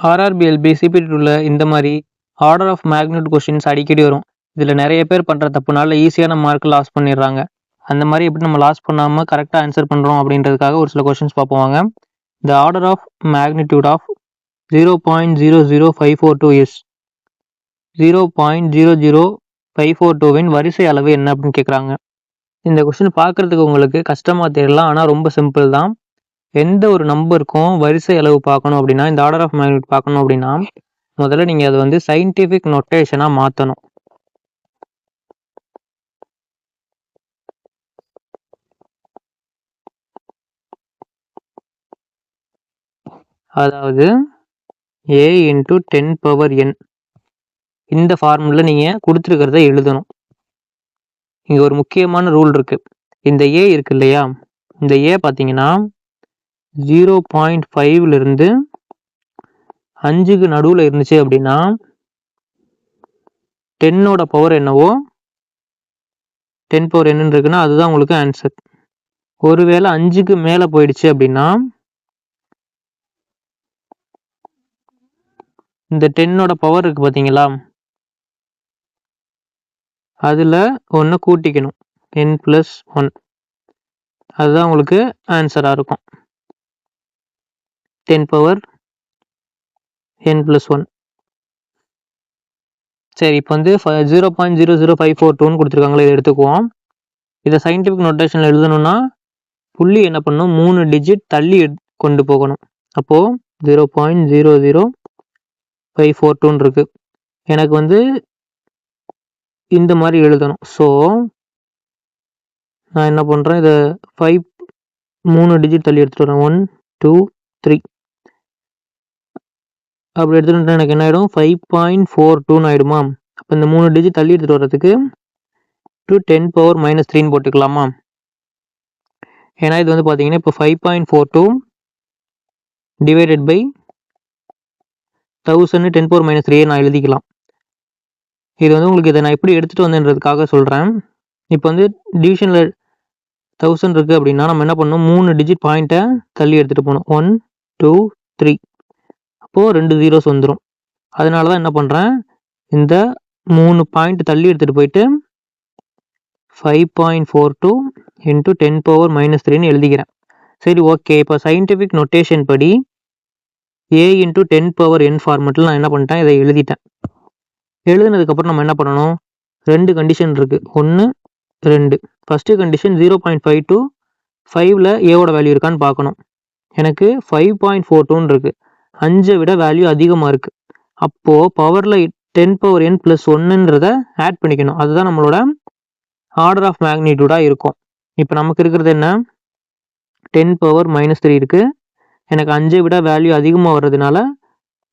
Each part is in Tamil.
ஆர்ஆர்பிஎல்பி சிபிடி உள்ள இந்த மாதிரி ஆர்டர் ஆஃப் மேக்னிட்யூட் கொஸ்டின்ஸ் அடிக்கடி வரும். இதில் நிறைய பேர் பண்ணுற தப்புனால ஈஸியான மார்க் லாஸ் பண்ணிடுறாங்க. அந்த மாதிரி எப்படி நம்ம லாஸ் பண்ணாமல் கரெக்டாக ஆன்சர் பண்ணுறோம் அப்படின்றதுக்காக ஒரு சில கொஸ்டின்ஸ் பார்ப்போம். The order of magnitude of 0.00542 is 0.00542வின் வரிசை அளவு என்ன அப்படின்னு கேட்குறாங்க. இந்த கொஸ்டின் பார்க்குறதுக்கு உங்களுக்கு கஷ்டமாக தெரியலாம், ஆனால் ரொம்ப சிம்பிள் தான். எந்த ஒரு நம்பருக்கும் வரிசை அளவு பார்க்கணும் அப்படின்னா, இந்த ஆர்டர் ஆஃப் மேக்னிட்யூட் பார்க்கணும் அப்படின்னா முதல்ல நீங்கள் அதை வந்து சயின்டிஃபிக் நொட்டேஷனாக மாற்றணும். அதாவது a × 10⁻n இந்த ஃபார்முலா நீங்கள் கொடுத்துருக்கிறத எழுதணும். இங்கே ஒரு முக்கியமான ரூல் இருக்குது. இந்த a இருக்கு இல்லையா, இந்த a பார்த்தீங்கன்னா 0.5லிருந்து 5க்கு நடுவில் இருந்துச்சு அப்படின்னா 10ஓட பவர் என்னவோ 10⁻n இருக்குன்னா அதுதான் உங்களுக்கு ஆன்சர். ஒருவேளை 5க்கு மேலே போயிடுச்சு அப்படின்னா இந்த 10ஓட பவர் இருக்கு பார்த்தீங்களா, அதில் ஒன்று கூட்டிக்கணும், n+1. அதுதான் உங்களுக்கு ஆன்சராக இருக்கும், 10⁻n+1. சரி, இப்போ வந்து 0.00542ன்னு கொடுத்துருக்காங்களே, இதை எடுத்துக்குவோம். இதை சயின்டிஃபிக் நோட்டேஷனில் எழுதணும்னா புள்ளி என்ன பண்ணணும், 3 டிஜிட் தள்ளி கொண்டு போகணும். அப்போது 0.00542 இருக்கு. எனக்கு வந்து இந்த மாதிரி எழுதணும். ஸோ நான் என்ன பண்ணுறேன், இதை 3 டிஜிட் தள்ளி எடுத்துகிட்டு வரேன். 1 2 3 அப்படி எடுத்துகிட்டு எனக்கு என்ன ஆகிடும், 5.42ன்னு ஆகிடுமா. அப்போ இந்த 3 டிஜிட் தள்ளி எடுத்துகிட்டு வர்றதுக்கு 10⁻−3ன்னு போட்டுக்கலாமா. ஏன்னா இது வந்து பார்த்தீங்கன்னா இப்போ 5.42 டிவைடட் பை 1000 10⁻−3 நான் எழுதிக்கலாம். இது வந்து உங்களுக்கு இதை நான் எப்படி எடுத்துகிட்டு வந்தேன்றதுக்காக சொல்கிறேன். இப்போ வந்து டிவிஷனில் 1000 இருக்குது அப்படின்னா நம்ம என்ன பண்ணணும், 3 டிஜிட் பாயிண்ட்டை தள்ளி எடுத்துகிட்டு போகணும். 1 2 3 அப்போது 2 zeros வந்துடும். அதனால தான் என்ன பண்ணுறேன், இந்த 3 பாயிண்ட் தள்ளி எடுத்துகிட்டு போயிட்டு 5.42 × 10⁻−3ன்னு எழுதிக்கிறேன். சரி, ஓகே. இப்போ சயின்டிஃபிக் நொட்டேஷன் படி a × 10⁻n ஃபார்மெட்டில் நான் என்ன பண்ணிட்டேன், இதை எழுதிட்டேன். எழுதுனதுக்கப்புறம் நம்ம என்ன பண்ணணும், 2 கண்டிஷன் இருக்குது. 1 2. ஃபஸ்ட்டு கண்டிஷன் 0.52 5ல் ஏவோட வேல்யூ இருக்கான்னு பார்க்கணும். எனக்கு 5.42ன்னு இருக்குது, 5ஐ விட வேல்யூ அதிகமாக இருக்குது. அப்போது பவரில் 10⁻n+1ன்றதை ஆட் பண்ணிக்கணும். அதுதான் நம்மளோட ஆர்டர் ஆஃப் மேக்னிட்யூடாக இருக்கும். இப்போ நமக்கு இருக்கிறது என்ன, 10⁻−3 இருக்குது. எனக்கு 5ஐ விட வேல்யூ அதிகமாக வர்றதுனால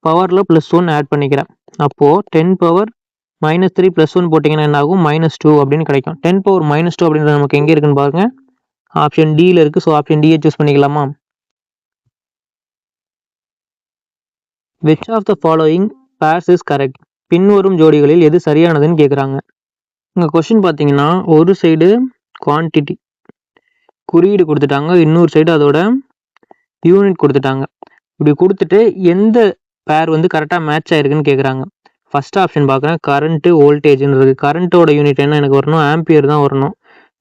பவரில் +1 ஆட் பண்ணிக்கிறேன். அப்போது 10⁻−3 +1 போட்டிங்கன்னா என்ன ஆகும், -2 அப்படின்னு கிடைக்கும். 10⁻−2 அப்படின்றது நமக்கு எங்கே இருக்குன்னு பாருங்கள், ஆப்ஷன் டியில் இருக்குது. ஸோ ஆப்ஷன் டியை சூஸ் பண்ணிக்கலாமா. Which of the following pairs is correct, பின்வரும் ஜோடிகளில் எது சரியானதுன்னு கேட்குறாங்க. இங்கே கொஸ்டின் பார்த்தீங்கன்னா ஒரு சைடு குவான்டிட்டி குறியீடு கொடுத்துட்டாங்க, இன்னொரு சைடு அதோட யூனிட் கொடுத்துட்டாங்க. இப்படி கொடுத்துட்டு எந்த பேர் வந்து கரெக்டாக மேட்ச் ஆயிருக்குன்னு கேட்குறாங்க. ஃபர்ஸ்ட் ஆப்ஷன் பார்க்குறேன், கரண்ட்டு வோல்டேஜ்ன்றது. கரண்ட்டோட யூனிட் என்ன எனக்கு வரணும், ஆம்பியர் தான் வரணும்.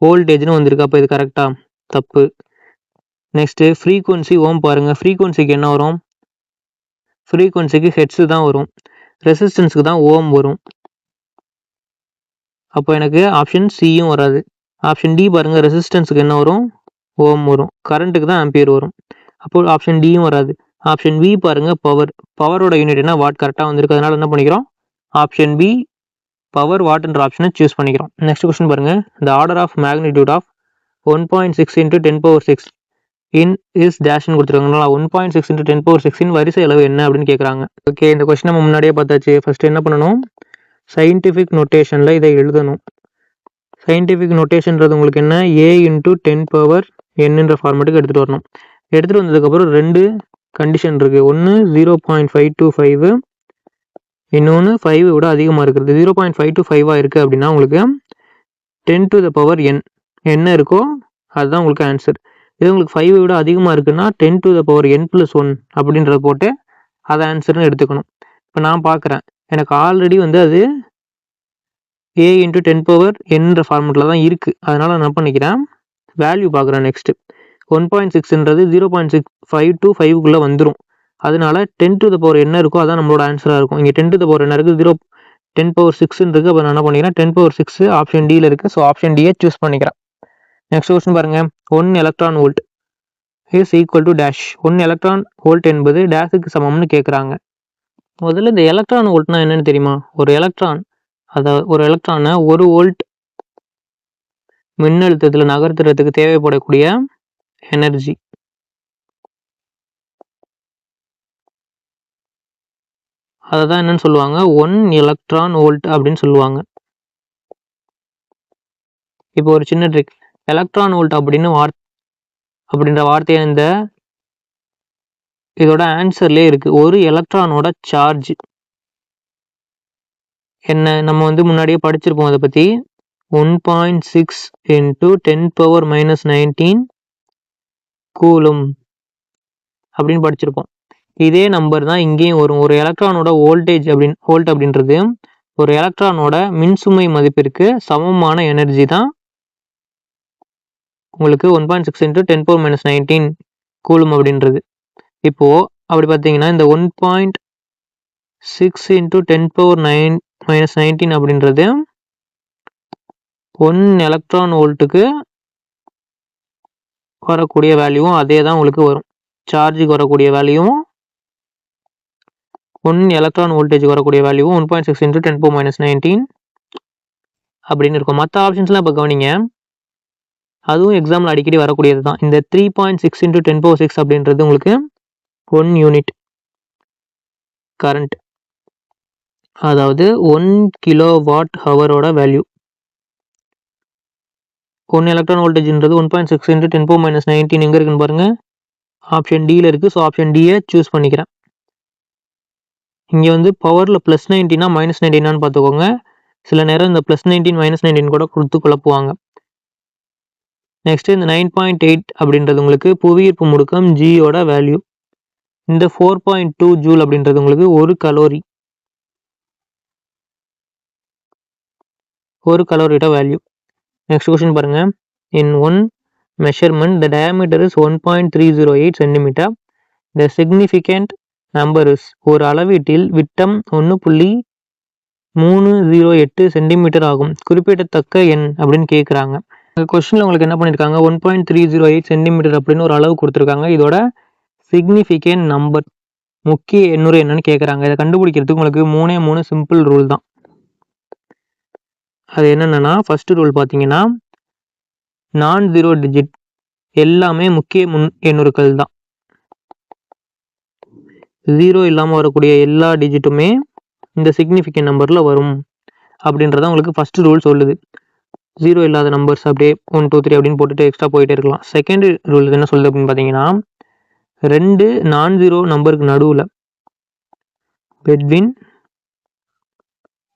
வோல்டேஜ்னு வந்திருக்கு, அப்போ இது கரெக்டாக தப்பு. நெக்ஸ்ட்டு ஃப்ரீக்வன்சி ஓம் பாருங்கள், ஃப்ரீக்வன்சிக்கு என்ன வரும், ஃப்ரீக்வன்சிக்கு ஹெட்ஸு தான் வரும், ரெசிஸ்டன்ஸுக்கு தான் ஓம் வரும். அப்போ எனக்கு ஆப்ஷன் சியும் வராது. ஆப்ஷன் டி பாருங்கள், ரெசிஸ்டன்ஸுக்கு என்ன வரும், ஓம் வரும், கரண்ட்டுக்கு தான் ஆம்பியர் வரும். அப்போது ஆப்ஷன் டியும் வராது. ஆப்ஷன் பி பாருங்கள், பவரோட யூனிட் என்ன வாட், கரெக்டாக வந்திருக்கு. அதனால் என்ன பண்ணிக்கிறோம், ஆப்ஷன் பி பவர் வாட்ன்ற ஆப்ஷனை சூஸ் பண்ணிக்கிறோம். நெக்ஸ்ட் கொஸ்டின் பாருங்கள், the order of magnitude of 1.6 × 10⁻6 இன் இஸ் டேஷ்னு கொடுத்துருக்காங்களா. 1.6 × 10⁻6 வரிசை அளவு என்ன அப்படின்னு கேட்குறாங்க. ஓகே, இந்த கொஸ்டின் நம்ம முன்னாடியே பார்த்தாச்சு. ஃபஸ்ட்டு என்ன பண்ணணும், சயின்டிஃபிக் நொட்டேஷனில் இதை எழுதணும். சயின்டிஃபிக் நொட்டேஷன்றது உங்களுக்கு என்ன, a × 10⁻n ஃபார்மேட்டுக்கு எடுத்துகிட்டு வரணும். எடுத்துகிட்டு வந்ததுக்கப்புறம் 2 கண்டிஷன் இருக்குது. ஒன்று 0.525, இன்னொன்று 5 விட அதிகமாக இருக்கிறது. 0.525 இருக்குது அப்படின்னா உங்களுக்கு 10⁻n என்ன இருக்கோ அதுதான் உங்களுக்கு ஆன்சர். இது உங்களுக்கு 5 விட அதிகமாக இருக்குன்னா 10⁻n+1 அப்படின்றத போட்டு அதை ஆன்சர்னு எடுத்துக்கணும். இப்போ நான் பார்க்குறேன், எனக்கு ஆல்ரெடி வந்து அது a × 10 என்ற ஃபார்மெட்டில் தான் இருக்குது. அதனால் நான் என்ன பண்ணிக்கிறேன், வேல்யூ பார்க்குறேன். நெக்ஸ்ட்டு 1.6ன்றது 0.652 வந்துடும். அதனால 10⁻n என்ன இருக்கோ அதான் நம்மளோட ஆன்சராக இருக்கும். இங்கே 10⁻n என்ன இருக்குது, 10⁻6 இருக்குது. அப்போ நான் என்ன பண்ணிக்கிறேன், 10⁻6 ஆப்ஷன் டியில் இருக்குது. ஸோ ஆப்ஷன் டியை சூஸ் பண்ணிக்கிறேன். நெக்ஸ்ட் கொஸ்டின் பாருங்கள், 1 electron volt is equal to dash. 1 electron volt என்பது டேஷுக்கு சமம்னு கேட்குறாங்க. முதல்ல இந்த எலக்ட்ரான் வோல்ட்னா என்னன்னு தெரியுமா? ஒரு எலக்ட்ரானை 1 வோல்ட் மின்னழுத்தத்தில் நகர்த்துறதுக்கு தேவைப்படக்கூடிய எனர்ஜி. அதை தான் என்னன்னு சொல்லுவாங்க, 1 எலக்ட்ரான் வோல்ட் அப்படின்னு சொல்லுவாங்க. இப்போ ஒரு சின்ன ட்ரிக், எலக்ட்ரான் வோல்ட் அப்படின்ற வார்த்தையை இதோட ஆன்சர்லேயே இருக்குது. ஒரு எலக்ட்ரானோட சார்ஜ் என்ன, நம்ம வந்து முன்னாடியே படிச்சிருப்போம் அதை பற்றி. 1.6 × 10⁻−19 கூலும் அப்படின்னு படிச்சிருப்போம். இதே நம்பர் தான் இங்கேயும் வரும். ஒரு எலக்ட்ரானோட வோல்ட் அப்படின்றது ஒரு எலக்ட்ரானோட மின்சுமை மதிப்பிற்கு சமமான எனர்ஜி தான் உங்களுக்கு 1.6 × 10⁻−19 கூலும் அப்படின்றது. இப்போது அப்படி பார்த்தீங்கன்னா இந்த 1.6 × 10⁻−19 அப்படின்றது 1 எலக்ட்ரான் வோல்ட்டுக்கு வரக்கூடிய வேல்யூவும் அதே தான் உங்களுக்கு வரும். சார்ஜுக்கு வரக்கூடிய வேல்யூவும் 1 எலக்ட்ரான் வோல்டேஜுக்கு வரக்கூடிய வேல்யூவும் 1.6 × 10⁻−19 அப்படின்னு இருக்கும். மற்ற ஆப்ஷன்ஸ்லாம் இப்போ கவனிங்க, அதுவும் எக்ஸாமில் அடிக்கடி வரக்கூடியது தான். இந்த 3.6 × 10⁻6 அப்படின்றது உங்களுக்கு 1 யூனிட் கரண்ட், அதாவது 1 kWh வேல்யூ. 1 எலக்ட்ரான் வோல்டேஜ்ன்றது 1.6 × 10⁻−19 எங்கே இருக்குன்னு பாருங்கள், ஆப்ஷன் டியில் இருக்குது. ஸோ ஆப்ஷன் டியை சூஸ் பண்ணிக்கிறேன். இங்கே வந்து பவரில் +19 -19 பார்த்துக்கோங்க. சில நேரம் இந்த +19 -19 கூட கொடுத்து குழப்புவாங்க. நெக்ஸ்ட்டு இந்த 9.8 அப்படின்றது உங்களுக்கு புவியீர்ப்பு முடுக்கம் ஜியோட வேல்யூ. இந்த 4.2 ஜூல் அப்படின்றது உங்களுக்கு 1 கலோரியோட வேல்யூ. நெக்ஸ்ட் கொஸ்டின் பாருங்கள், in one measurement the diameter is 1.308 cm. The significant number is. ஒரு அளவீட்டில் விட்டம் 1.308 சென்டிமீட்டர் ஆகும். குறிப்பிடத்தக்க எண் அப்படின்னு கேட்குறாங்க. கொஸ்டினில் உங்களுக்கு என்ன பண்ணியிருக்காங்க, 1.308 சென்டிமீட்டர் அப்படின்னு ஒரு அளவு கொடுத்துருக்காங்க. இதோட சிக்னிஃபிகண்ட் நம்பர், முக்கிய எண்ணுறு என்னன்னு கேட்குறாங்க. இதை கண்டுபிடிக்கிறதுக்கு உங்களுக்கு 3 சிம்பிள் ரூல் தான். அது என்னென்னா, ஃபர்ஸ்ட் ரூல் பார்த்தீங்கன்னா, நான்-0 டிஜிட் எல்லாமே முக்கிய எண்ணுறுக்கள் தான். 0 இல்லாமல் வரக்கூடிய எல்லா டிஜிட்டுமே இந்த சிக்னிஃபிகண்ட் நம்பரில் வரும் அப்படின்றத உங்களுக்கு ஃபர்ஸ்ட் ரூல் சொல்லுது. 0 இல்லாத நம்பர்ஸ் அப்படியே 1 2 3 அப்படின்னு போட்டுட்டு எக்ஸ்ட்ரா போயிட்டே இருக்கலாம். செகண்ட் ரூல் என்ன சொல்லுது அப்படின்னு பார்த்தீங்கன்னா, 2 நான்-0 நம்பருக்கு நடுவில் between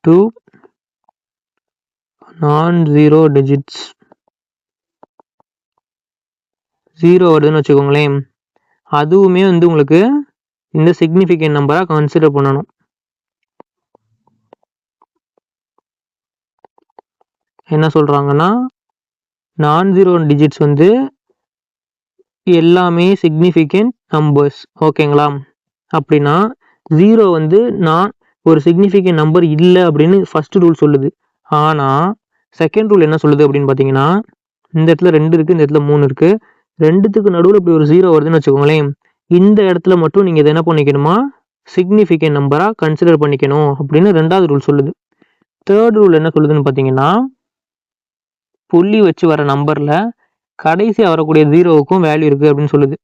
2 non-0 digits 0 வருதுன்னு வச்சுக்கோங்களேன், அதுவுமே வந்து உங்களுக்கு இந்த சிக்னிஃபிகண்ட் நம்பராக கன்சிடர் பண்ணணும். என்ன சொல்கிறாங்கன்னா, நான்-0 டிஜிட்ஸ் வந்து எல்லாமே சிக்னிஃபிகண்ட் நம்பர்ஸ், ஓகேங்களா? அப்படின்னா 0 வந்து நான் ஒரு சிக்னிஃபிகண்ட் நம்பர் இல்லை அப்படின்னு ஃபர்ஸ்ட் ரூல் சொல்லுது. ஆனால் செகண்ட் ரூல் என்ன சொல்லுது அப்படின்னு பார்த்தீங்கன்னா, இந்த இடத்துல 2 இருக்குது, இந்த இடத்துல 3 இருக்குது, ரெண்டுத்துக்கு நடுவில் இப்படி ஒரு 0 வருதுன்னு வச்சுக்கோங்களேன், இந்த இடத்துல மட்டும் நீங்கள் இதை என்ன பண்ணிக்கணுமா, சிக்னிஃபிகண்ட் நம்பராக கன்சிடர் பண்ணிக்கணும் அப்படின்னு ரெண்டாவது ரூல் சொல்லுது. தேர்ட் ரூல் என்ன சொல்லுதுன்னு பார்த்தீங்கன்னா, புள்ளி வச்சு வர நம்பரில் கடைசியாக வரக்கூடிய 0வுக்கும் வேல்யூ இருக்குது அப்படின்னு சொல்லுது.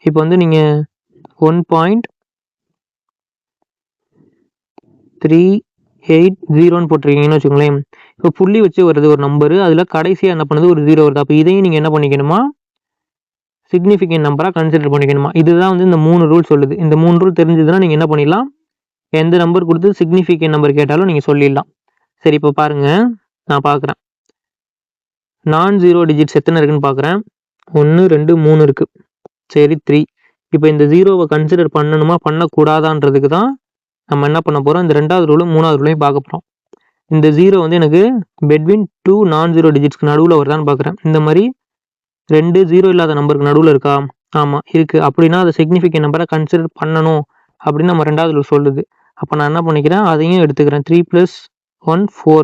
இப்போ வந்து நீங்கள் 1.380 போட்டிருக்கீங்கன்னு வச்சுக்கோங்களேன், இப்போ புள்ளி வச்சு வருது ஒரு நம்பரு, அதில் கடைசியாக என்ன பண்ணுது, ஒரு 0 வருது. அப்போ இதையும் நீங்கள் என்ன பண்ணிக்கணுமா, சிக்னிஃபிகண்ட் நம்பராக கன்சிடர் பண்ணிக்கணுமா. இதுதான் வந்து இந்த 3 ரூல் சொல்லுது. இந்த 3 ரூல் தெரிஞ்சதுன்னா நீங்கள் என்ன பண்ணிடலாம், எந்த நம்பர் கொடுத்து சிக்னிஃபிகண்ட் நம்பர் கேட்டாலும் நீங்கள் சொல்லிடலாம். சரி, இப்போ பாருங்கள், நான் பார்க்குறேன் நான்-0 டிஜிட்ஸ் எத்தனை இருக்குன்னு பார்க்குறேன். 1 2 3 இருக்குது. சரி, 3. இப்போ இந்த ஜீரோவை கன்சிடர் பண்ணணுமா பண்ணக்கூடாதான்றதுக்கு தான் நம்ம என்ன பண்ண போகிறோம், இந்த 2வது ரூலும் 3வது ரூலையும் பார்க்க போகிறோம். இந்த ஜீரோ வந்து எனக்கு பெட்வீன் 2 நான் ஜீரோ டிஜிட்ஸ்க்கு நடுவில் வருதான்னு பார்க்குறேன். இந்த மாதிரி 2 ஜீரோ இல்லாத நம்பருக்கு நடுவில் இருக்கா? ஆமாம் இருக்குது. அப்படின்னா அதை சிக்னிஃபிகண்ட் நம்பரை கன்சிடர் பண்ணணும் அப்படின்னு நம்ம 2வது ரூல் சொல்லுது. அப்போ நான் என்ன பண்ணிக்கிறேன், அதையும் எடுத்துக்கிறேன். 3 + 1 4.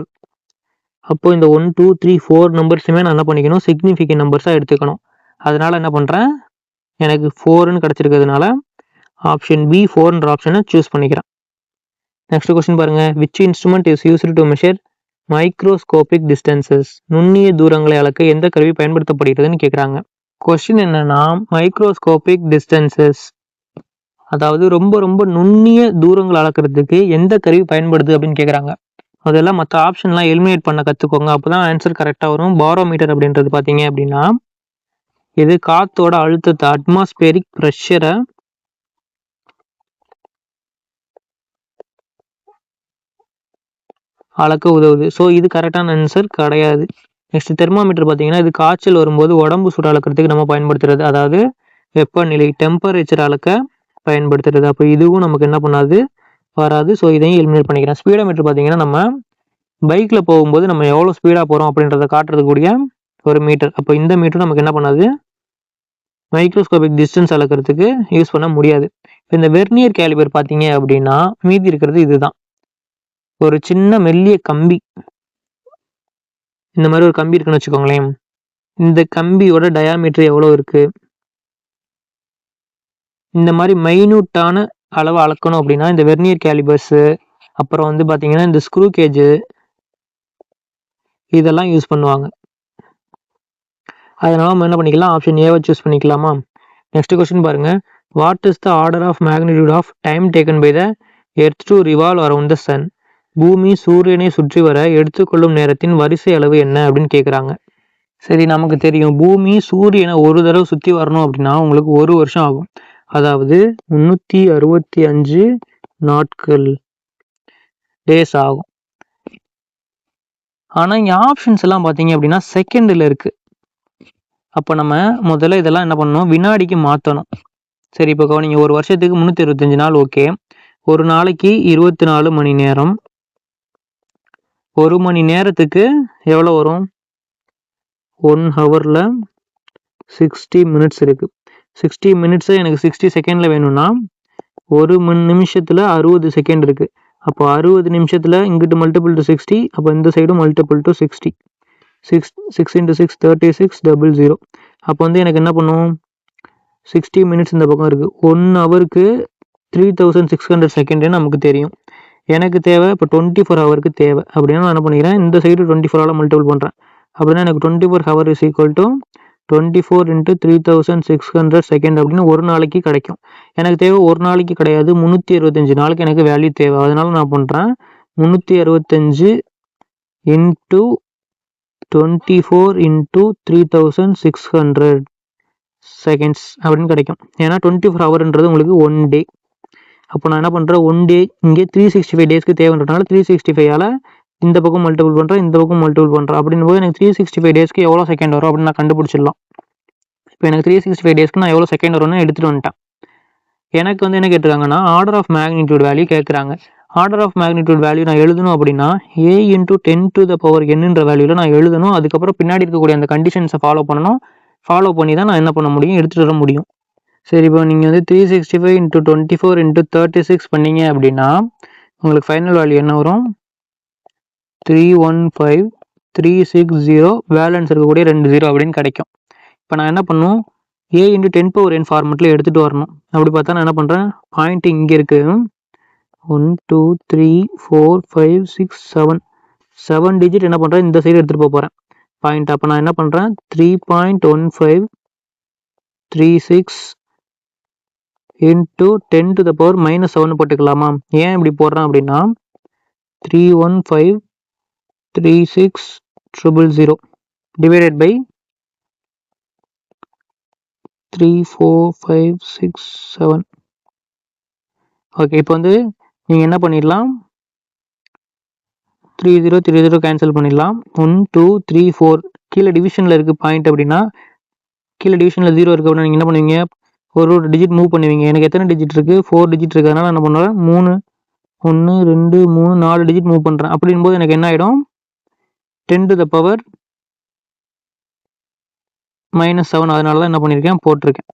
அப்போ இந்த 1 2 3 4 நம்பர்ஸுமே நான் என்ன பண்ணிக்கணும், சிக்னிஃபிகண்ட் நம்பர்ஸாக எடுத்துக்கணும். அதனால என்ன பண்ணுறேன், எனக்கு 4ன்னு கிடச்சிருக்கிறதுனால ஆப்ஷன் பி 4ன்ற ஆப்ஷனை சூஸ் பண்ணிக்கிறேன். நெக்ஸ்ட் கொஸ்டின் பாருங்க. Which instrument is used to measure microscopic distances? நுண்ணிய தூரங்களை அளக்க எந்த கருவி பயன்படுத்தப்படுகிறதுன்னு கேட்குறாங்க. கொஸ்டின் என்னன்னா, மைக்ரோஸ்கோபிக் டிஸ்டன்சஸ் அதாவது ரொம்ப ரொம்ப நுண்ணிய தூரங்கள் அளக்கிறதுக்கு எந்த கருவி பயன்படுது அப்படின்னு கேட்குறாங்க. அதெல்லாம் மற்ற ஆப்ஷன்லாம் எலிமினேட் பண்ண கற்றுக்கோங்க, அப்போ தான் ஆன்சர் கரெக்டாக வரும். பாரோமீட்டர் அப்படின்றது பார்த்தீங்க அப்படின்னா இது காற்றோட அழுத்தத்தை, அட்மாஸ்பியரிக் ப்ரெஷரை அளக்க உதவுது. ஸோ இது கரெக்டான ஆன்சர் கிடையாது. நெக்ஸ்ட் தெர்மாமீட்டர் பார்த்தீங்கன்னா இது காய்ச்சல் வரும்போது உடம்பு சூடு அளக்கிறதுக்கு நம்ம பயன்படுத்துறது, அதாவது வெப்பநிலை டெம்பரேச்சர் அளக்க பயன்படுத்துறது. அப்போ இதுவும் நமக்கு என்ன பண்ணாது, வராது. ஸோ இதையும் எலிமினேட் பண்ணிக்கிறேன். ஸ்பீடோமீட்டர் பார்த்தீங்கன்னா நம்ம பைக்கில் போகும்போது நம்ம எவ்வளோ ஸ்பீடாக போகிறோம் அப்படின்றத காட்டுறதுக்கூடிய ஒரு மீட்டர். அப்போ இந்த மீட்டர் நமக்கு என்ன பண்ணாது, மைக்ரோஸ்கோபிக் டிஸ்டன்ஸ் அளக்கிறதுக்கு யூஸ் பண்ண முடியாது. இப்போ இந்த வெர்னியர் கேலிபர் பார்த்தீங்க அப்படின்னா மீதி இருக்கிறது இதுதான், ஒரு சின்ன மெல்லிய கம்பி. இந்த மாதிரி ஒரு கம்பி இருக்குன்னு வச்சுக்கோங்களேன். இந்த கம்பியோட டயாமீட்டர் எவ்வளோ இருக்குது, இந்த மாதிரி மைன்யூட்டான அளவு அளக்கணும் அப்படின்னா இந்த வெர்னியர் கேலிபர்ஸு, அப்புறம் வந்து பார்த்தீங்கன்னா இந்த ஸ்க்ரூ கேஜு, இதெல்லாம் யூஸ் பண்ணுவாங்க. அதனால நம்ம என்ன பண்ணிக்கலாம், ஆப்ஷன் ஏவை சூஸ் பண்ணிக்கலாமா. நெக்ஸ்ட் கொஸ்டின் பாருங்க. What is the order of magnitude of time taken by the earth to revolve around the sun? பூமி சூரியனை சுற்றி வர எடுத்துக்கொள்ளும் நேரத்தின் வரிசை அளவு என்ன அப்படின்னு கேட்குறாங்க. சரி, நமக்கு தெரியும் பூமி சூரியனை ஒரு தடவை சுற்றி வரணும் அப்படின்னா உங்களுக்கு 1 வருஷம் ஆகும், அதாவது 365 நாட்கள், டேஸ் ஆகும். ஆனால் இங்கே ஆப்ஷன்ஸ் எல்லாம் பார்த்தீங்க அப்படின்னா செகண்டில் இருக்குது. அப்போ நம்ம முதல்ல இதெல்லாம் என்ன பண்ணணும், வினாடிக்கு மாற்றணும். சரி, இப்போ கவனிங்க, ஒரு வருஷத்துக்கு 365 நாள். ஓகே, ஒரு நாளைக்கு 24 மணி நேரம். ஒரு மணி நேரத்துக்கு எவ்வளோ வரும், 1 ஹவரில் 60 மினிட்ஸ் இருக்குது. 60 மினிட்ஸை எனக்கு 60 செகண்டில் வேணும்னா ஒரு நிமிஷத்தில் 60 செகண்ட் இருக்குது. அப்போ 60 நிமிஷத்தில் இங்கிட்டு மல்டிபிள் டு 60, அப்போ இந்த சைடும் மல்டிபிள் டு 60. 6 × 6 3600. அப்போ வந்து எனக்கு என்ன பண்ணும், 60 மினிட்ஸ் இந்த பக்கம் இருக்குது. 1 ஹவருக்கு 3600 செகண்டுன்னு நமக்கு தெரியும். எனக்கு தேவை இப்போ 24 ஹவருக்கு தேவை அப்படின்னா நான் என்ன பண்ணிக்கிறேன், இந்த சைடு 24 மல்டிபிள் பண்ணுறேன். அப்படின்னா எனக்கு 24 hour is equal to 24 × 3600 second அப்படின்னு ஒரு நாளைக்கு கிடைக்கும். எனக்கு தேவை ஒரு நாளைக்கு கிடையாது, 365 நாளுக்கு எனக்கு வேல்யூ தேவை. அதனால நான் பண்ணுறேன் 365 × 24 × 3600 செகண்ட்ஸ் அப்படின்னு கிடைக்கும். ஏன்னா 24 ஹவர்ன்றது உங்களுக்கு 1 டே. அப்போ நான் என்ன பண்ணுறேன், 1 டே இங்கே 365 டேஸ்க்கு தேவைன்றதுனால 365ஆல் இந்த பக்கம் மல்டிபிள் பண்ணுறேன், இந்த பக்கம் மல்டிபிள் பண்ணுறேன். அப்படின்னும் போது எனக்கு 365 டேஸ்க்கு எவ்வளோ செகண்ட் வரும் அப்படின்னு நான் கண்டுபிடிச்சிடலாம். இப்போ எனக்கு 365 டேஸ்க்கு நான் எவ்வளோ செகண்ட் வரும்னு எடுத்துகிட்டு வந்துட்டேன். எனக்கு வந்து என்ன கேட்டிருக்காங்கன்னா ஆர்டர் ஆஃப் மேக்னிடியூட் வேல்யூ கேட்குறாங்க. ஆர்டர் ஆஃப் மேக்னிடியூட் வேல்யூ நான் எழுதணும் அப்படின்னா a × 10⁻n என்ற வேல்யூவில் நான் எழுதணும். அதுக்கப்புறம் பின்னாடி இருக்கக்கூடிய அந்த கண்டிஷன்ஸை ஃபாலோ பண்ணணும். ஃபாலோ பண்ணி தான் நான் என்ன பண்ண முடியும், எடுத்துகிட்டு வர முடியும். சரி, இப்போ நீங்கள் வந்து 365 × 24 × 36 பண்ணீங்க அப்படின்னா உங்களுக்கு ஃபைனல் வேல்யூ என்ன வரும், 315,360. பேலன்ஸ் இருக்கக்கூடிய 2 0 அப்படின்னு கிடைக்கும். இப்போ நான் என்ன பண்ணணும், a × 10⁻n ஃபார்மெட்டில் எடுத்துகிட்டு வரணும். அப்படி பார்த்தா நான் என்ன பண்ணுறேன், பாயிண்ட் இங்கே இருக்குது, 1 2 3 4 5 6 7 டிஜிட் என்ன பண்ணுறேன், இந்த சைடு எடுத்துகிட்டு போகிறேன் பாயிண்ட். அப்போ நான் என்ன பண்ணுறேன், 3.1536 × 10⁻⁻7 போட்டுக்கலாமா. ஏன் இப்படி போடுறேன் அப்படின்னா 3153600 டிவைடட் பை 34567. ஓகே, இப்போ வந்து நீங்கள் என்ன பண்ணிடலாம், 30 கேன்சல் பண்ணிடலாம். 1 2 3 4 கீழே டிவிஷனில் இருக்குது பாயிண்ட் அப்படின்னா, கீழே டிவிஷனில் 0 இருக்குது அப்படின்னா நீங்கள் என்ன பண்ணுவீங்க, ஒரு டிஜிட் மூவ் பண்ணுவீங்க. எனக்கு எத்தனை டிஜிட் இருக்குது? 4 டிஜிட் இருக்குது. அதனால் என்ன பண்ணுவேன், 3 1 2 3 4 டிஜிட் மூவ் பண்ணுறேன். அப்படிங்கும்போது எனக்கு என்ன ஆகிடும், 10 to the power -7. அதனால தான் என்ன பண்ணியிருக்கேன், போட்டிருக்கேன்.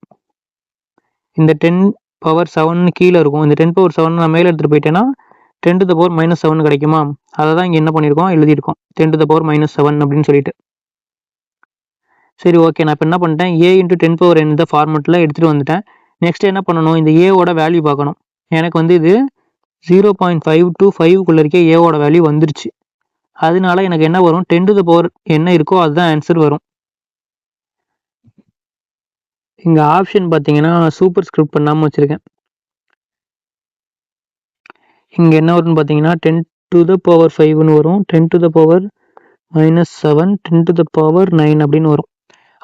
இந்த 10 பவர் 7 கீழே இருக்கும். இந்த 10 பவர் 7 நான் மேலே எடுத்துகிட்டு போயிட்டேன்னா 10 to the power -7 கிடைக்குமா? அதை தான் இங்கே என்ன பண்ணியிருக்கோம், எழுதியிருக்கோம் 10 to the power -7 அப்படின்னு சொல்லிட்டு. சரி, ஓகே. நான் இப்போ என்ன பண்ணிட்டேன், a × 10 power n இந்த ஃபார்மெட்டில் எடுத்துகிட்டு வந்துட்டேன். நெக்ஸ்ட் என்ன பண்ணணும், இந்த ஏவோட வேல்யூ பார்க்கணும். எனக்கு வந்து இது 0.5 to 5 இருக்க ஏவோட வேல்யூ வந்துருச்சு. அதனால எனக்கு என்ன வரும், 10 to the power என்ன இருக்கோ அதுதான் ஆன்சர் வரும். இங்கே ஆப்ஷன் பார்த்தீங்கன்னா சூப்பர் ஸ்கிரிப்ட் பண்ணாமல் வச்சுருக்கேன். இங்கே என்ன வரும்னு பார்த்தீங்கன்னா 10 to the power 5ன்னு வரும், 10 to the power -7, 10 to the power 9 அப்படின்னு வரும்.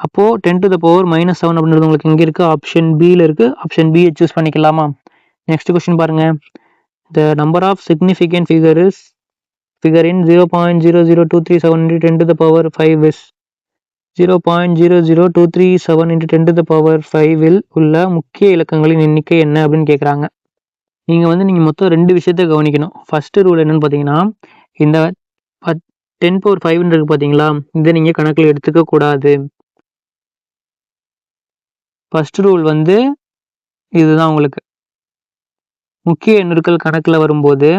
அப்போது 10 to the power -7 அப்படின்றது உங்களுக்கு எங்கே இருக்குது, ஆப்ஷன் பியில் இருக்குது. ஆப்ஷன் பியை சூஸ் பண்ணிக்கலாமா? நெக்ஸ்ட் கொஸ்டின் பாருங்கள். The number of significant figure in 0.00237 into 10 to the power 5 is 0.00237 into 10 to the power 5ல் உள்ள முக்கிய இலக்கங்களின் எண்ணிக்கை என்ன அப்படின்னு கேட்குறாங்க. நீங்கள் மொத்தம் 2 விஷயத்தை கவனிக்கணும். ஃபஸ்ட்டு ரூல் என்னன்னு பார்த்தீங்கன்னா, இந்த 10 power 5 இருக்கு பார்த்தீங்களா, இதை நீங்கள் கணக்கில் எடுத்துக்க கூடாது. ஃபர்ஸ்ட் ரூல் வந்து இதுதான். உங்களுக்கு முக்கிய எண்ணுக்கள் கணக்கில் வரும்போது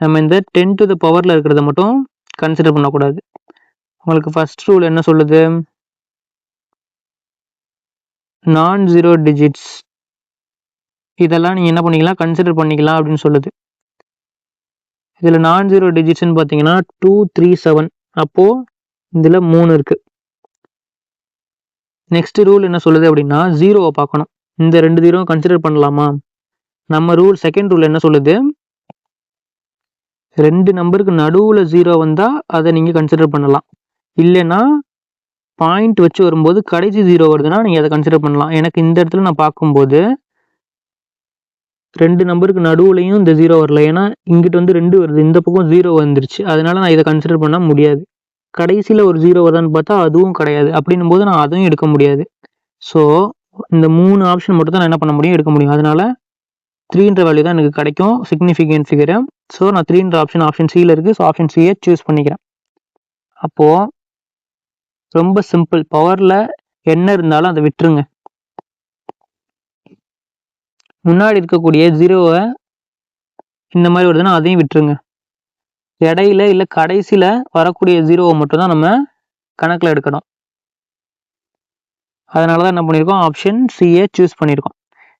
நம்ம இந்த 10 to the powerல இருக்கிறத மட்டும் கன்சிடர் பண்ணக்கூடாது. உங்களுக்கு ஃபர்ஸ்ட் ரூல் என்ன சொல்லுது, நான் ஜீரோ டிஜிட்ஸ் இதெல்லாம் நீங்கள் என்ன பண்ணிக்கலாம், கன்சிடர் பண்ணிக்கலாம் அப்படின்னு சொல்லுது. இதில் நான் ஜீரோ டிஜிட்ஸ்ன்னு பார்த்தீங்கன்னா 237. அப்போது இதில் 3 இருக்குது. நெக்ஸ்ட் ரூல் என்ன சொல்லுது அப்படின்னா, ஜீரோவை பார்க்கணும். இந்த 2 ஜீரோவை கன்சிடர் பண்ணலாமா? நம்ம ரூல் செகண்ட் ரூல் என்ன சொல்லுது, 2 நம்பருக்கு நடுவில் 0 வந்தால் அதை நீங்கள் கன்சிடர் பண்ணலாம். இல்லைன்னா பாயிண்ட் வச்சு வரும்போது கடைசி 0 வருதுன்னா நீங்கள் அதை கன்சிடர் பண்ணலாம். எனக்கு இந்த இடத்துல நான் பார்க்கும்போது 2 நம்பருக்கு நடுவுலையும் இந்த 0 வரல. ஏன்னா இங்கிட்ட வந்து 2 வருது, இந்த பக்கம் 0 வந்துருச்சு. அதனால நான் இதை கன்சிடர் பண்ண முடியாது. கடைசியில் ஒரு 0 வருதான்னு பார்த்தா அதுவும் கிடையாது. அப்படின்னும் போது நான் அதுவும் எடுக்க முடியாது. ஸோ இந்த 3 ஆப்ஷன் மட்டும் தான் நான் என்ன பண்ண முடியும், எடுக்க முடியும். அதனால 3ன்ற வேல்யூ தான் எனக்கு கிடைக்கும் சிக்னிஃபிகண்ட் ஃபிகரு. ஸோ நான் 3ன்ற ஆப்ஷன் சியில் இருக்குது. ஸோ ஆப்ஷன் சியை சூஸ் பண்ணிக்கிறேன். அப்போது ரொம்ப சிம்பிள். பவரில் என்ன இருந்தாலும் அதை விட்டுருங்க. முன்னாடி இருக்கக்கூடிய 0வை இந்த மாதிரி வருதுன்னா அதையும் விட்டுருங்க. இடையில இல்லை கடைசியில் வரக்கூடிய 0வை மட்டும் தான் நம்ம கணக்கில் எடுக்கணும். அதனால தான் என்ன பண்ணியிருக்கோம், ஆப்ஷன் சியை சூஸ் பண்ணியிருக்கோம்.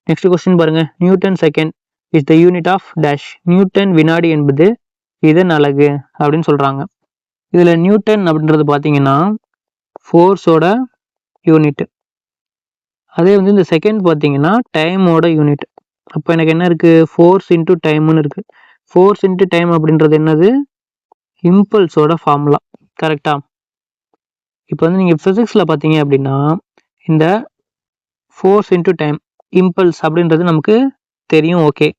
நெக்ஸ்ட் கொஸ்டின் பாருங்கள். Newton second is the unit of dash. Newton வினாடி என்பது இதன் அலகு அப்படின்னு சொல்கிறாங்க. இதில் நியூட்டன் அப்படின்றது பார்த்தீங்கன்னா ஃபோர்ஸோட யூனிட். அதே வந்து இந்த செகண்ட் பார்த்தீங்கன்னா டைமோட யூனிட். அப்போ எனக்கு என்ன இருக்குது, ஃபோர்ஸ் இன்ட்டு டைம்னு இருக்குது. ஃபோர்ஸ் இன்ட்டு டைம் அப்படின்றது என்னது, இம்பல்ஸோட ஃபார்முலா. கரெக்டாக? இப்போ வந்து நீங்கள் ஃபிசிக்ஸில் பார்த்தீங்க அப்படின்னா இந்த ஃபோர்ஸ் இன்ட்டு டைம் இம்பல்ஸ் அப்படின்றது நமக்கு தெரியும், ஓகே.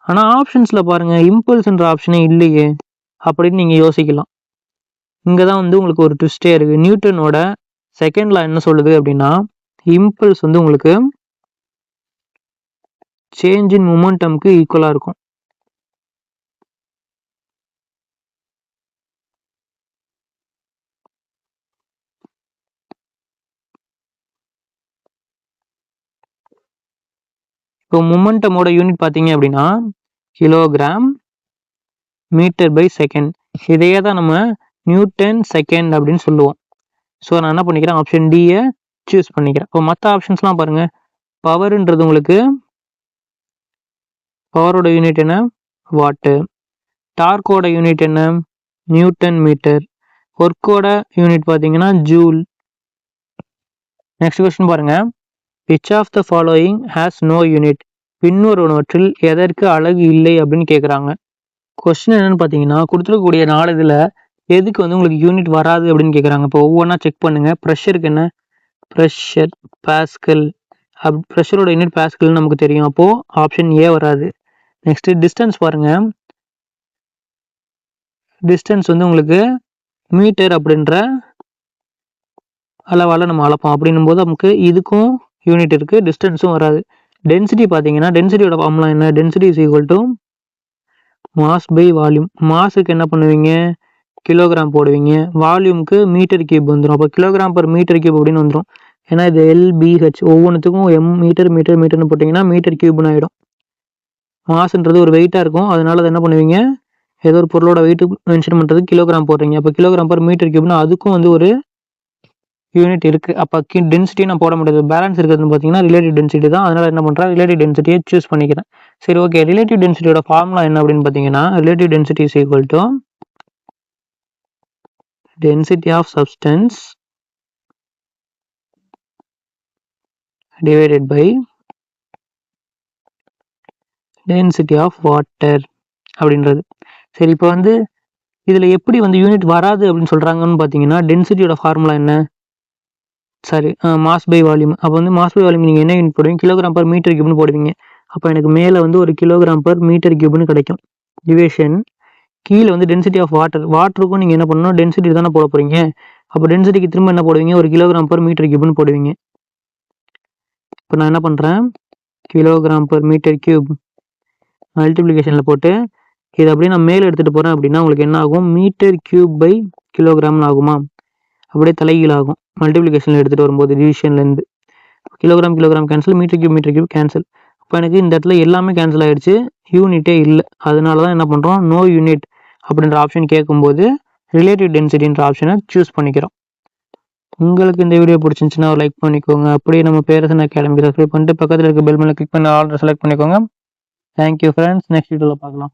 ஆனால் ஆப்ஷன்ஸில் பாருங்கள், இம்பல்ஸ்ன்ற ஆப்ஷனே இல்லையே அப்படின்னு நீங்கள் யோசிக்கலாம். இங்கே தான் வந்து உங்களுக்கு ஒரு ட்விஸ்டே இருக்குது. நியூட்டனோட செகண்ட் லா என்ன சொல்லுது அப்படின்னா, இம்பல்ஸ் வந்து உங்களுக்கு சேஞ்ச் இன் மொமெண்டம்க்கு ஈக்குவலாக இருக்கும். இப்போ மொமெண்டமோட யூனிட் பார்த்தீங்க அப்படின்னா கிலோகிராம் மீட்டர் பை செகண்ட். இதையே தான் நம்ம நியூட்டன் செகண்ட் அப்படின்னு சொல்லுவோம். ஸோ நான் என்ன பண்ணிக்கிறேன், ஆப்ஷன் டியை சூஸ் பண்ணிக்கிறேன். இப்போ மற்ற ஆப்ஷன்ஸ்லாம் பாருங்கள். பவருன்றது உங்களுக்கு பவரோட யூனிட் என்ன, வாட்டு. டார்க்கோட யூனிட் என்ன, நியூட்டன் மீட்டர். ஒர்க்கோட யூனிட் பார்த்தீங்கன்னா ஜூல். நெக்ஸ்ட் கொஸ்டின் பாருங்கள். Which of the following has no unit. பின்வருவனவற்றில் எதற்கு அலகு இல்லை அப்படின்னு கேட்குறாங்க. கொஸ்டின் என்னன்னு பார்த்தீங்கன்னா, கொடுத்துருக்கக்கூடிய 4 இதில் எதுக்கு வந்து உங்களுக்கு யூனிட் வராது அப்படின்னு கேட்குறாங்க. இப்போ ஒவ்வொன்றா செக் பண்ணுங்கள். ப்ரெஷருக்கு என்ன, ப்ரெஷர் பாஸ்கல். ப்ரெஷரோட யூனிட் பாஸ்கல்னு நமக்கு தெரியும். அப்போது ஆப்ஷன் ஏ வராது. நெக்ஸ்ட்டு டிஸ்டன்ஸ் பாருங்கள். டிஸ்டன்ஸ் வந்து உங்களுக்கு மீட்டர் அப்படின்ற அளவால் நம்ம அளப்போம். அப்படின்னும் போது நமக்கு இதுக்கும் யூனிட் இருக்குது, டிஸ்டன்ஸும் வராது. டென்சிட்டி பார்த்தீங்கன்னா டென்சிட்டியோட ஃபார்முலா என்ன? Density is equal to mass by volume. மாஸுக்கு என்ன பண்ணுவீங்க? கிலோகிராம் போடுவீங்க. வால்யூமுக்கு மீட்டர் கியூப் வந்துடும். அப்போ கிலோகிராம் பர் மீட்டர் கியூப் அப்படின்னு வந்துடும். ஏன்னா இது எல்பிஹெச், ஒவ்வொன்றுத்துக்கும் மீட்டர் மீட்டர் மீட்டர்னு போட்டிங்கன்னா மீட்டர் கியூப்னு ஆகிடும். மாசுன்றது ஒரு வெயிட்டாக இருக்கும், அதனால அதை என்ன பண்ணுவீங்க? ஏதோ ஒரு பொருளோட வெயிட் மென்ஷன் பண்ணுறது கிலோகிராம் போடுறீங்க. அப்போ கிலோகிராம் பர் மீட்டர் கியூப்னா அதுக்கும் வந்து ஒரு யூனிட் இருக்குது. அப்போ டென்சிட்டி நான் போட முடியாது. பேலன்ஸ் இருக்கிறதுன்னு பார்த்தீங்கன்னா ரிலேட்டிவ் டென்சிட்டி தான். அதனால் என்ன பண்ணுறேன்? ரிலேட்டிவ் டென்சிட்டியை சூஸ் பண்ணிக்கிறேன். சரி, ஓகே. ரிலேட்டிவ் டென்சிட்டியோட ஃபார்முலா என்ன அப்படின்னு பார்த்தீங்கன்னா relative density is equal to density of substance divided by density of water அப்படின்றது. சரி, இப்போ வந்து இதில் எப்படி வந்து யூனிட் வராது அப்படின்னு சொல்கிறாங்கன்னு பார்த்தீங்கன்னா டென்சிட்டியோட ஃபார்முலா என்ன? சரி, மாஸ் பை வால்யூம். அப்போ வந்து மாஸ் பை வால்யூம் நீங்கள் என்ன யூனிட் போடுவீங்க? கிலோகிராம் பர் மீட்டர் கியூப்னு போடுவீங்க. அப்போ எனக்கு மேலே வந்து ஒரு கிலோகிராம் பர் மீட்டர் கியூப்னு கிடைக்கும். டிவிஷன் கீழே வந்து டென்சிட்டி ஆஃப் வாட்டருக்கும் நீங்கள் என்ன பண்ணணும்? டென்சிட்டி தானே போட போகிறீங்க. அப்போ டென்சிட்டிக்கு திரும்ப என்ன போடுவீங்க? ஒரு கிலோகிராம் பர் மீட்டர் கியூப்னு போடுவீங்க. இப்போ நான் என்ன பண்ணுறேன்? கிலோகிராம் பர் மீட்டர் கியூப் மல்டிப்ளிகேஷனில் போட்டு இதை அப்படியே நான் மேலே எடுத்துகிட்டு போகிறேன் அப்படின்னா உங்களுக்கு என்ன ஆகும்? மீட்டர் கியூப் பை கிலோகிராம்னு ஆகுமா? அப்படியே தலைகீழ் ஆகும் மல்டிப்ளிகேஷனில் எடுத்துகிட்டு வரும்போது டிவிஷன்லேருந்து. Kilogram kilogram cancel, metre cube cancel. இப்போ எனக்கு இந்த இடத்துல எல்லாமே கேன்சல் ஆகிடுச்சு, யூனிட்டே இல்லை. அதனால தான் என்ன பண்ணுறோம்? நோ யூனிட் அப்படின்ற ஆப்ஷன் கேட்கும்போது ரிலேட்டிவ் டென்சிட்டின்ற ஆப்ஷனை சூஸ் பண்ணிக்கிறோம். உங்களுக்கு இந்த வீடியோ பிடிச்சிருந்துச்சுன்னா லைக் பண்ணிக்கோங்க. அப்படியே நம்ம பேரசன் அகாடமி சப்ஸ்கிரைப் பண்ணிட்டு பக்கத்தில் இருக்க பெல் மேலே கிளிக் பண்ணி ஆர்டர் செலக்ட் பண்ணிக்கோங்க. Thank you friends. நெக்ஸ்ட் வீடியோவில் பார்க்கலாம்.